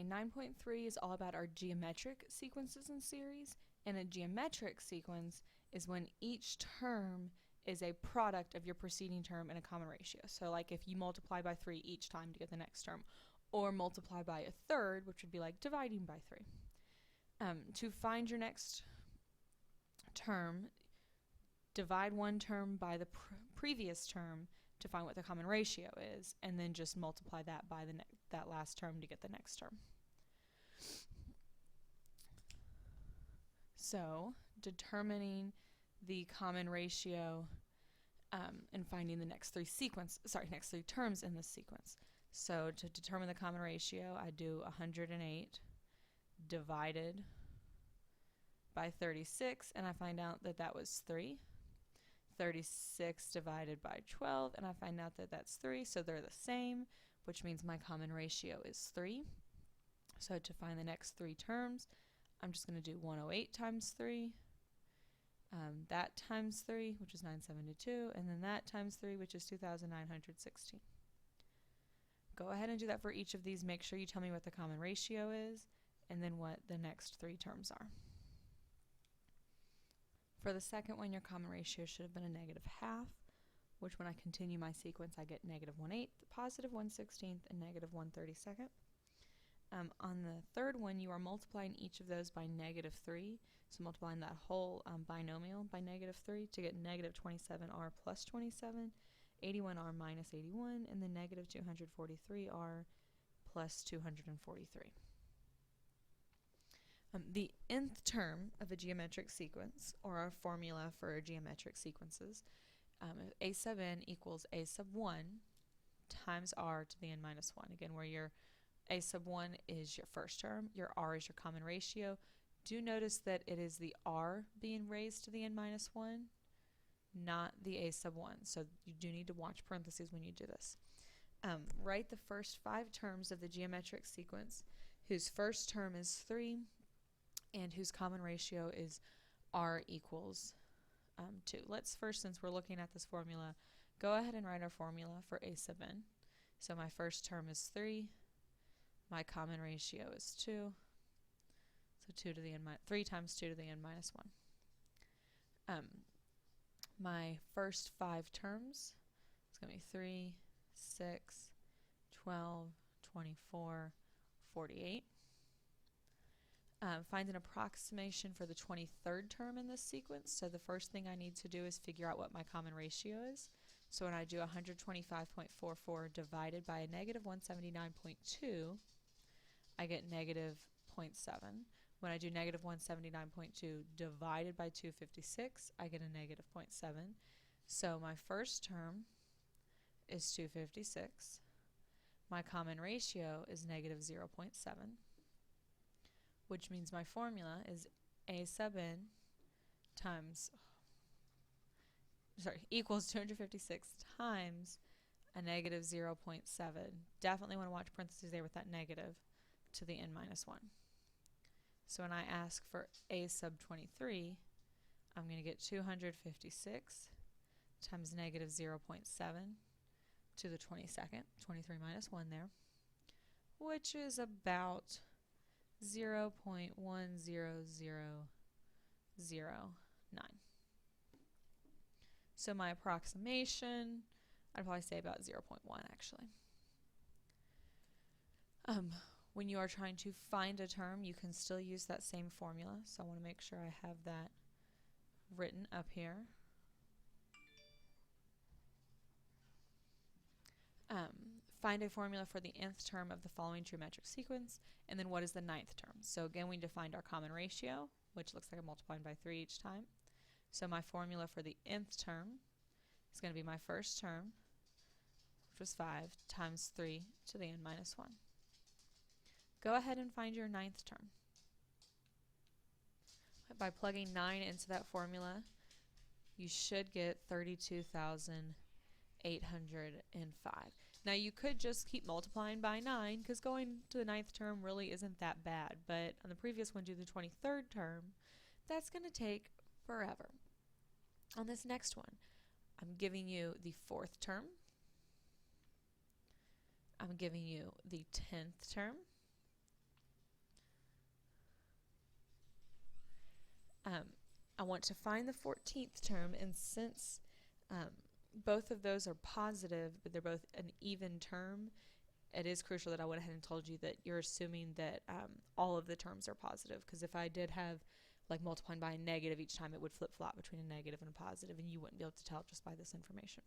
9.3 is all about our geometric sequences and series, and a geometric sequence is when each term is a product of your preceding term in a common ratio. So like if you multiply by 3 each time to get the next term, or multiply by a third, which would be like dividing by 3. To find your next term, divide one term by the previous term to find what the common ratio is, and then just multiply that by that last term to get the next term. So, determining the common ratio and finding the next three terms in this sequence. So, to determine the common ratio, I do 108 divided by 36, and I find out that that was 3. 36 divided by 12, and I find out that that's 3, so they're the same, which means my common ratio is 3. So to find the next three terms, I'm just going to do 108 times 3, that times 3, which is 972, and then that times 3, which is 2,916. Go ahead and do that for each of these. Make sure you tell me what the common ratio is, and then what the next three terms are. For the second one, your common ratio should have been a negative half, which when I continue my sequence, I get negative 1/8, positive 1/16, and negative 1/32. On the third one, you are multiplying each of those by negative 3, so multiplying that whole binomial by negative 3 to get negative 27r plus 27, 81r minus 81, and then negative 243r plus 243. The nth term of a geometric sequence, or our formula for geometric sequences, a sub n equals a sub 1 times r to the n minus 1. Again, where your a sub 1 is your first term, your r is your common ratio. Do notice that it is the r being raised to the n minus 1, not the a sub 1. So you do need to watch parentheses when you do this. Write the first 5 terms of the geometric sequence, whose first term is 3, and whose common ratio is r equals 2. Let's first, since we're looking at this formula, go ahead and write our formula for a sub n. So my first term is 3, my common ratio is 2, so 3 times 2 to the n minus 1. My first 5 terms is going to be 3, 6, 12, 24, 48. Find an approximation for the 23rd term in this sequence. So the first thing I need to do is figure out what my common ratio is. So when I do 125.44 divided by a negative 179.2, I get negative 0.7. When I do negative 179.2 divided by 256, I get a negative 0.7. So my first term is 256. My common ratio is negative 0.7. which means my formula is a sub n equals 256 times a negative 0.7. Definitely want to watch parentheses there with that negative to the n minus 1. So when I ask for a sub 23, I'm going to get 256 times negative 0.7 to the 22nd, 23 minus 1 there, which is about 0.10009. So my approximation, I'd probably say about 0.1 actually. When you are trying to find a term, you can still use that same formula. So I want to make sure I have that written up here. Find a formula for the nth term of the following geometric sequence, and then what is the 9th term. So again, we defined our common ratio, which looks like I'm multiplying by 3 each time. So my formula for the nth term is going to be my first term, which was 5, times 3 to the n minus 1. Go ahead and find your 9th term. By plugging 9 into that formula, you should get 32,805. Now you could just keep multiplying by 9 because going to the 9th term really isn't that bad, but on the previous one, do the 23rd term, that's going to take forever. On this next one, I'm giving you the 4th term, I'm giving you the 10th term, I want to find the 14th term, and since both of those are positive, but they're both an even term, it is crucial that I went ahead and told you that you're assuming that all of the terms are positive, because if I did have like multiplying by a negative each time, it would flip-flop between a negative and a positive, and you wouldn't be able to tell just by this information.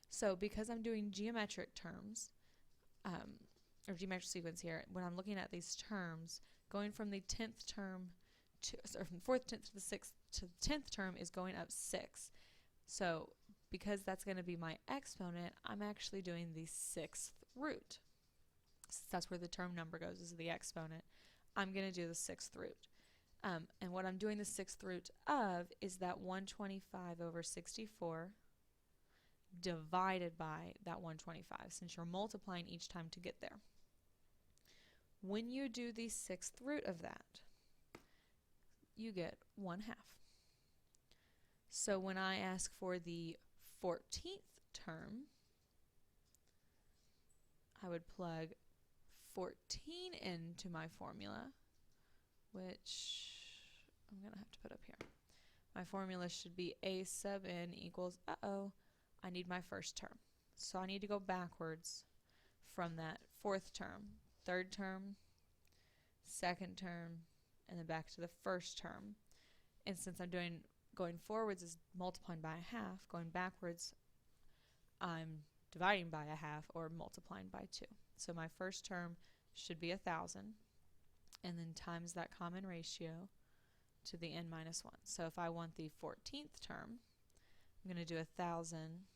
So because I'm doing geometric terms, or geometric sequence here, when I'm looking at these terms, going from the 10th term to, or from the 4th tenth to the 6th to the 10th term is going up 6. So because that's going to be my exponent, I'm actually doing the 6th root. Since that's where the term number goes, is the exponent. I'm going to do the 6th root. And what I'm doing the 6th root of is that 125 over 64 divided by that 125, since you're multiplying each time to get there. When you do the 6th root of that, you get 1/2. So when I ask for the 14th term, I would plug 14 into my formula, which I'm going to have to put up here. My formula should be a sub n equals, I need my first term. So I need to go backwards from that 4th term, 3rd term, 2nd term, and then back to the 1st term. And since I'm doing going forwards is multiplying by a half, going backwards I'm dividing by a half or multiplying by 2. So my first term should be 1,000, and then times that common ratio to the n minus 1. So if I want the 14th term, I'm going to do 1,000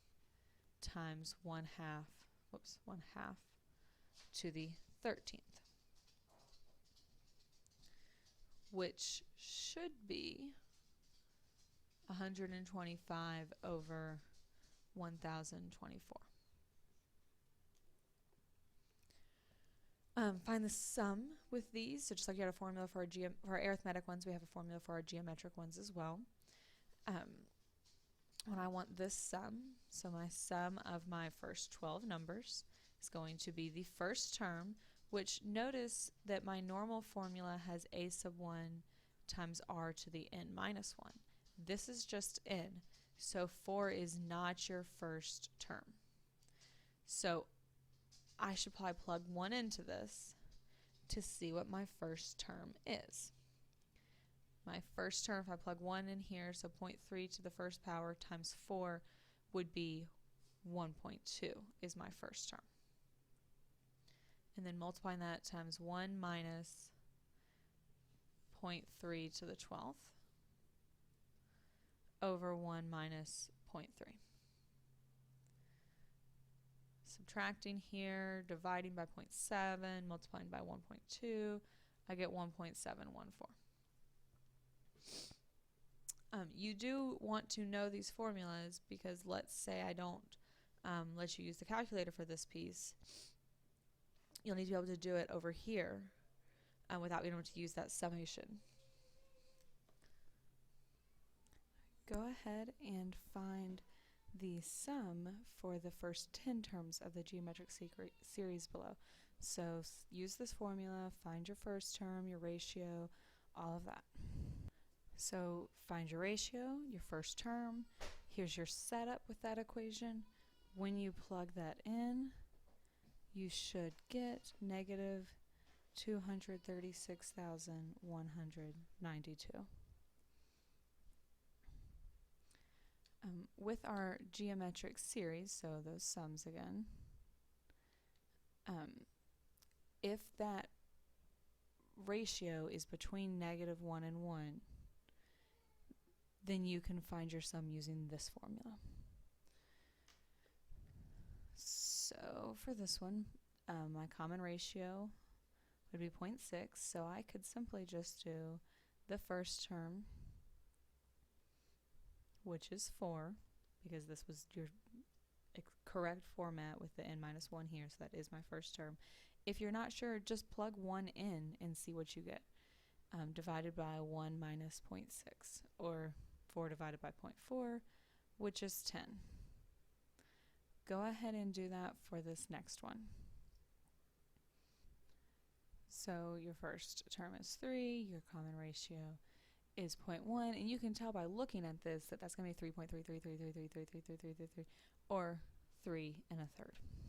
times 1/2 to the 13th, which should be 125 over 1,024. Find the sum with these. So just like you had a formula for our arithmetic ones, we have a formula for our geometric ones as well. When I want this sum, so my sum of my first 12 numbers is going to be the first term, which notice that my normal formula has a sub 1 times r to the n minus 1. This is just n, so 4 is not your first term. So I should probably plug 1 into this to see what my first term is. My first term, if I plug 1 in here, so 0.3 to the first power times 4 would be 1.2 is my first term. And then multiplying that times 1 minus 0.3 to the 12th over 1 minus 0.3. Subtracting here, dividing by 0.7, multiplying by 1.2, I get 1.714. You do want to know these formulas because let's say I don't let you use the calculator for this piece. You'll need to be able to do it over here without being able to use that summation. Go ahead and find the sum for the first 10 terms of the geometric series below. So use this formula, find your first term, your ratio, all of that. So find your ratio, your first term. Here's your setup with that equation. When you plug that in, you should get negative 236,192. With our geometric series, so those sums again, if that ratio is between negative 1 and 1, then you can find your sum using this formula. So for this one, my common ratio would be 0.6, so I could simply just do the first term, which is 4, because this was your correct format with the n minus 1 here, so that is my first term. If you're not sure, just plug 1 in and see what you get. Divided by 1 minus 0.6, or 4 divided by 0.4, which is 10. Go ahead and do that for this next one. So your first term is 3, your common ratio is 0.1, and you can tell by looking at this that that's going to be 3.33333333333, or 3 1/3.